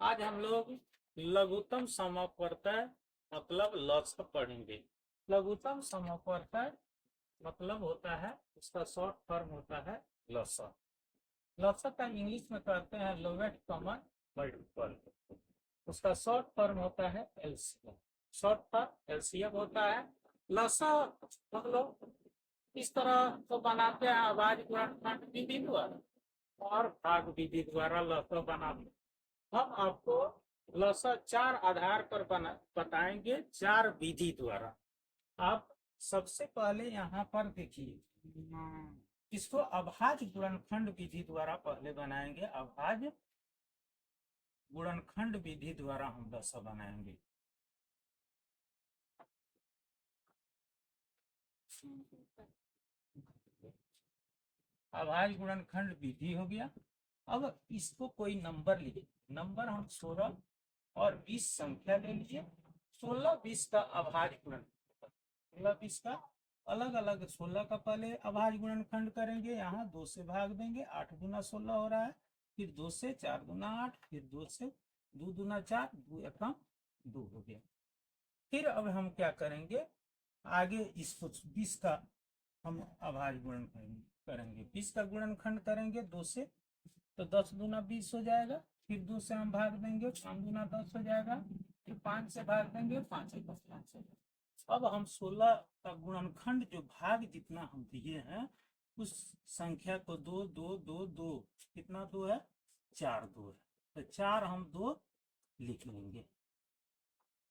आज हम लोग लघुत्तम समवर्तय मतलब लसा पढ़ेंगे। लघुत्तम समवर्तय मतलब होता है, उसका शॉर्ट फॉर्म होता है लसा। लसा का इंग्लिश में कहते हैं लोवेस्ट कॉमन मल्टीपल। उसका शॉर्ट फॉर्म होता है एलसीएम। शॉर्ट फॉर्म एलसीएम होता है। लसा हम लोग इस तरह तो बनाते हैं आवाज गुणनखंड विधि द्वारा और भाग विधि द्वारा लसा बनाते हैं। हम आपको लसा चार आधार पर बताएंगे, चार विधि द्वारा। आप सबसे पहले यहाँ पर देखिए, इसको अभाज्य गुणनखंड विधि द्वारा पहले बनाएंगे। अभाज्य गुणनखंड विधि द्वारा हम लसा बनाएंगे। अभाज्य गुणनखंड विधि हो गया। अब इसको कोई नंबर लिए, नंबर हम 16 और 20 संख्या ले लिए। 16-20 का अभाज्य गुणनखंड, 16-20 का अलग अलग। 16 का पहले अभाज्य गुणनखंड करेंगे, यहाँ 2 से भाग देंगे, 8 दूना 16 हो रहा है। फिर 2 से 4 दूना 8, फिर 2 से 2 दूना 4, 2 एकम 2 हो गया। फिर अब हम क्या करेंगे, आगे इसको 20 का हम अभाज्य गुणनखंड करेंगे। 20 का गुणनखंड करेंगे 2 से, तो 10 दूना 20 हो जाएगा। फिर 2 से हम भाग देंगे, 5 दूना 10 हो जाएगा। फिर 5 से भाग देंगे, 5 एक 5 हो जाएगा। अब हम 16 का गुणनखंड जो भाग जितना हम दिए हैं, उस संख्या को 2 2 2 2, कितना 2 है, 4 2 है, तो 4 हम 2 लिख लेंगे।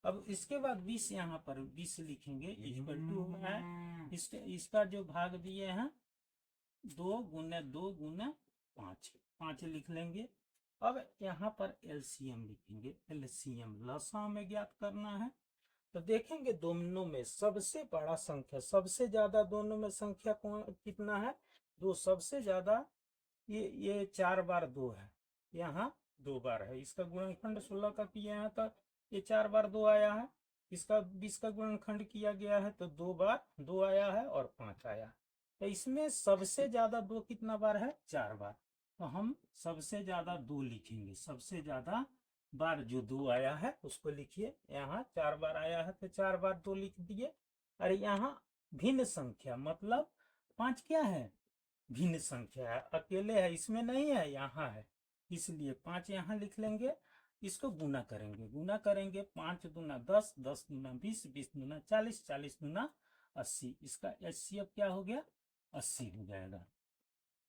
अब इसके बाद 20 यहाँ पर 20 लिखेंगे, इक्वल टू है इसका जो भाग दिए हैं 2 गुने 2 गुने 5, 5 लिख लेंगे। अब यहाँ पर एलसीएम लिखेंगे। एलसीएम लसा में ज्ञात करना है, तो देखेंगे दोनों में सबसे बड़ा संख्या, सबसे ज्यादा दोनों में संख्या कौन कितना है, 2 सबसे ज्यादा। ये 4 बार 2 है, यहाँ 2 बार है। इसका गुणनखंड 16 का किया है तो ये 4 बार 2 आया है। इसका 20 का गुणनखंड किया गया है तो 2 बार 2 आया है और 5 आया। तो इसमें सबसे ज्यादा 2 कितना बार है, 4 बार। तो हम सबसे ज्यादा 2 लिखेंगे। सबसे ज्यादा बार जो 2 आया है उसको लिखिए। यहाँ 4 बार आया है तो 4 बार 2 लिख दिए। अरे यहाँ भिन्न संख्या मतलब 5 क्या है, भिन्न संख्या है, अकेले है, इसमें नहीं है, यहाँ है, इसलिए 5 यहाँ लिख लेंगे। इसको गुना करेंगे, गुना करेंगे 5 दूना 10, 10 दूना 20, 20 दूना 40, 40 दूना 80। इसका एचसीएफ क्या हो गया, 80 हो जाएगा।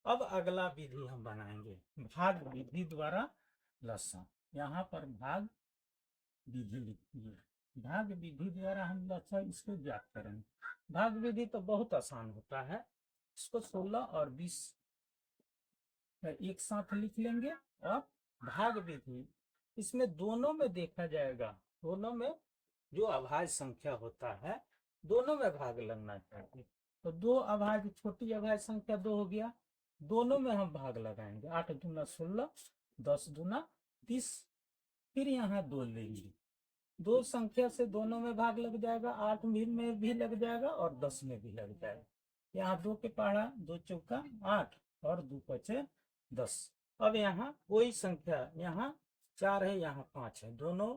अब अगला विधि हम बनाएंगे भाग विधि द्वारा लसा। यहाँ पर भाग विधि लिखिए। भाग विधि द्वारा हम लसा इसको ज्ञात करेंगे। भाग विधि तो बहुत आसान होता है। इसको 16 और 20 एक साथ लिख लेंगे। और भाग विधि, इसमें दोनों में देखा जाएगा, दोनों में जो अभाज्य संख्या होता है दोनों में भाग लगना चाहिए। तो 2 अभाज्य, छोटी अभाज्य संख्या 2 हो गया, दोनों में हम भाग लगाएंगे। 8 दूना 16, 10 दूना 20, फिर यहाँ 2 लेंगे। 2 संख्या से दोनों में भाग लग जाएगा, 8 में भी लग जाएगा और 10 में भी लग जाएगा। यहाँ 2 के पहाड़ा, 2 चौका 8 और 2 पचे 10। अब यहाँ कोई संख्या, यहाँ 4 है, यहाँ 5 है, दोनों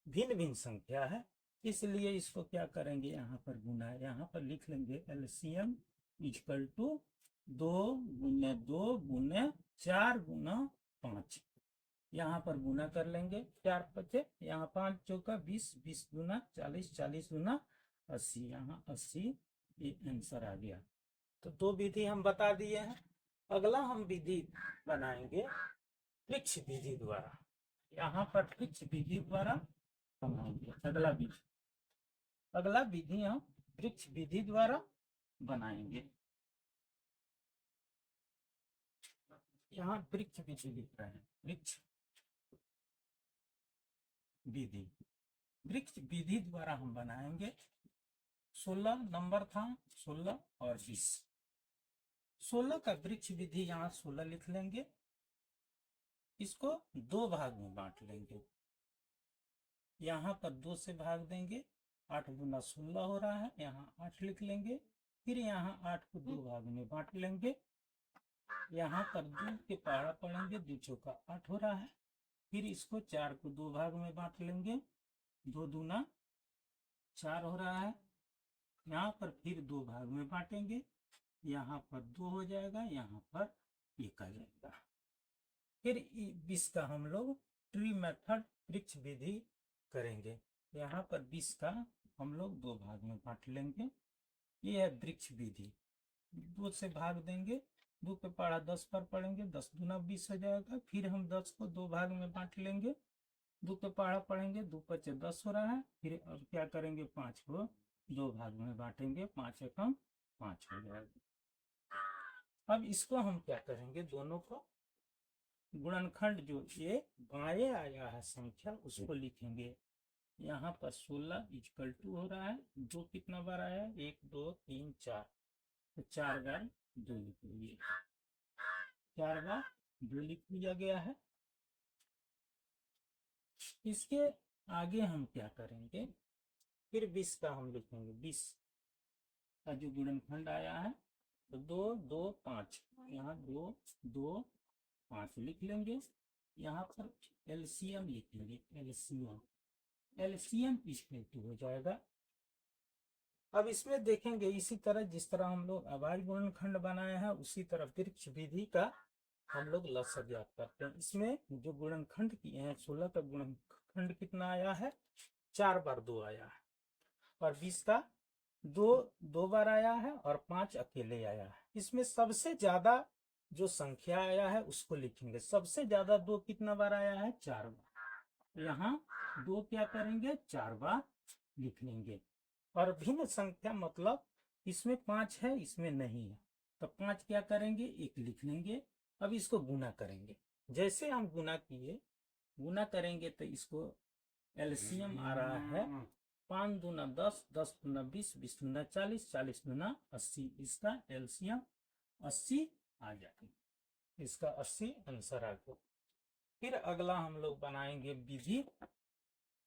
भिन्न भिन्न संख्या है, इसलिए इसको क्या करेंगे, यहाँ पर गुना है, यहाँ पर लिख लेंगे एलसीएम इक्वल टू 2 गुने 2 गुने 4 गुना 5। यहाँ पर गुना कर लेंगे, 4 पचे, यहाँ 5 चौका 20, 20 गुना 40, 40 गुना 80, यहाँ 80 ये आंसर आ गया। तो 2 विधि हम बता दिए हैं। अगला हम विधि बनाएंगे वृक्ष विधि द्वारा। यहाँ पर वृक्ष विधि द्वारा बनाएंगे अगला विधि। अगला विधि हम वृक्ष विधि द्वारा बनाएंगे। यहाँ वृक्ष विधि लिख रहे हैं, वृक्ष विधि। वृक्ष विधि द्वारा हम बनाएंगे। 16 नंबर था, 16 और 20। 16 का वृक्ष विधि, यहाँ 16 लिख लेंगे, इसको 2 भाग में बांट लेंगे। यहाँ पर 2 से भाग देंगे, 8 दूना 16 हो रहा है, यहाँ 8 लिख लेंगे। फिर यहाँ 8 को 2 भाग में बांट लेंगे। यहाँ पर 2 के पहाड़ा पड़ेंगे, 2 चौका 8 हो रहा है। फिर इसको 4 को 2 भाग में बांट लेंगे, 2 दूना 4 हो रहा है। यहाँ पर फिर 2 भाग में बांटेंगे, यहाँ पर 2 हो जाएगा, यहाँ पर 1 आ जाएगा। फिर इसका हम लोग ट्री मेथड वृक्ष विधि करेंगे। यहाँ पर 20 का हम लोग 2 भाग में बांट लेंगे, ये है वृक्ष विधि। 2 से भाग देंगे, 2 पे पढ़ा 10 पर पढ़ेंगे, 10 दूना 20 हो जाएगा। फिर हम 10 को 2 भाग में बांट लेंगे, 2 पे पढ़ा पढ़ेंगे, 2 पचे 10 हो रहा है। फिर अब क्या करेंगे, 5 को 2 भाग में बांटेंगे, 5 एकम 5 हो जाएगा। अब इसको हम क्या करेंगे, दोनों को गुणनखंड जो ये बाएं आया है संख्या उसको लिखेंगे। यहाँ पर 16 इक्वल टू हो रहा है, 2 कितना बार आया है, 1 2 3 4, तो 4 बार 2 लिख लीजिए, 4 बार 2 लिख लिया गया है। इसके आगे हम क्या करेंगे, फिर 20 का हम लिखेंगे, 20 का जो गुणनखंड आया है तो 2 2 5, यहाँ 2 2 5 लिख लेंगे। यहाँ पर एलसीएम लिखेंगे, एलसीएम एलसीएम इक्वल टू हो जाएगा। अब इसमें देखेंगे इसी तरह जिस तरह हम लोग अभाज्य गुणनखंड बनाए हैं उसी तरह वृक्ष विधि का हम लोग लसागु ज्ञात करते हैं। इसमें जो गुणनखंड किए हैं, 16 का गुणनखंड कितना आया है, 4 बार 2 आया है, और 20 का 2 बार आया है, और 5 अकेले आया है। इसमें सबसे ज्यादा जो संख्या आया है उसको लिखेंगे। सबसे ज्यादा 2 कितना बार आया है, 4 बार। यहाँ 2 क्या करेंगे, 4 बार लिख लेंगे। और भिन्न संख्या मतलब इसमें 5 है, इसमें नहीं है, तो 5 क्या करेंगे, 1 लिख लेंगे। अब इसको गुना करेंगे, जैसे हम गुना किए, गुना करेंगे तो इसको एलसीएम आ रहा है 5 दूना 10, 10 दूना 20, 20 दूना 40, 40 दूना 80। इसका एलसीएम 80 आ जाएगा, इसका 80 आंसर आ गया। फिर अगला हम लोग बनाएंगे विधि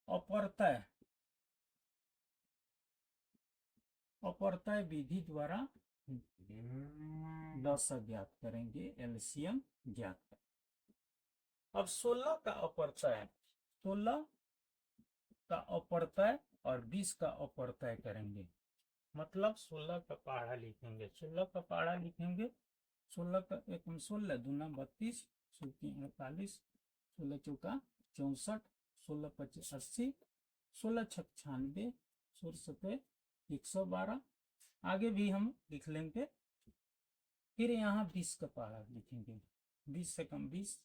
अपवर्तय। अपवर्तय विधि द्वारा लसागु ज्ञात करेंगे, एलसीएम ज्ञात करेंगे। अब 16 का अपवर्तय, 16 का अपवर्तय और 20 का अपवर्तय करेंगे, मतलब 16 का पहाड़ा लिखेंगे, 16 का पहाड़ा लिखेंगे। 16 का 1 16 दूना 32, 16 48, 16 चौका 64, 16 25 80, 16 छक 96, 16 112। आगे भी हम लिख लेंगे। फिर यहाँ 20 का पहाड़ा लिखेंगे, 20 से कम 20,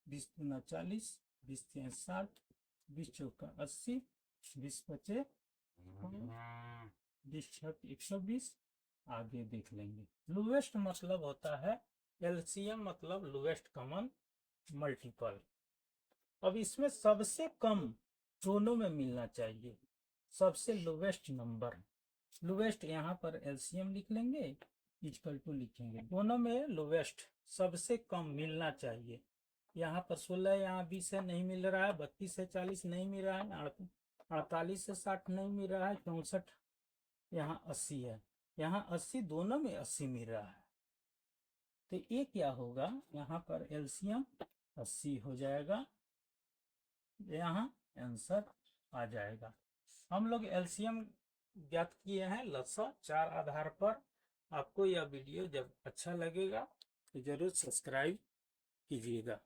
20 दूना 40, 20 तिया 60, 20 चौका 80, 20 पचे 20 छक 120। आगे देख लेंगे। लोवेस्ट मतलब होता है एलसीएम, मतलब लोवेस्ट कॉमन मल्टीपल। अब इसमें सबसे कम दोनों में मिलना चाहिए, सबसे लोवेस्ट नंबर, लोवेस्ट यहाँ पर एलसीएम लिख लेंगे, इक्वल टू लिखेंगे, दोनों में लोवेस्ट सबसे कम मिलना चाहिए। यहाँ पर 16, यहाँ 20 है, नहीं मिल रहा है, 32 से 40 नहीं मिल रहा है, 48 से 60 नहीं मिल रहा है, 64, यहाँ 80 है, यहाँ 80, दोनों में 80 मिल रहा है, तो ये क्या होगा, यहाँ पर एलसीएम 80 हो जाएगा, यहाँ आंसर आ जाएगा। हम लोग एलसीएम ज्ञात किए हैं लसा 4 आधार पर। आपको यह वीडियो जब अच्छा लगेगा तो जरूर सब्सक्राइब कीजिएगा।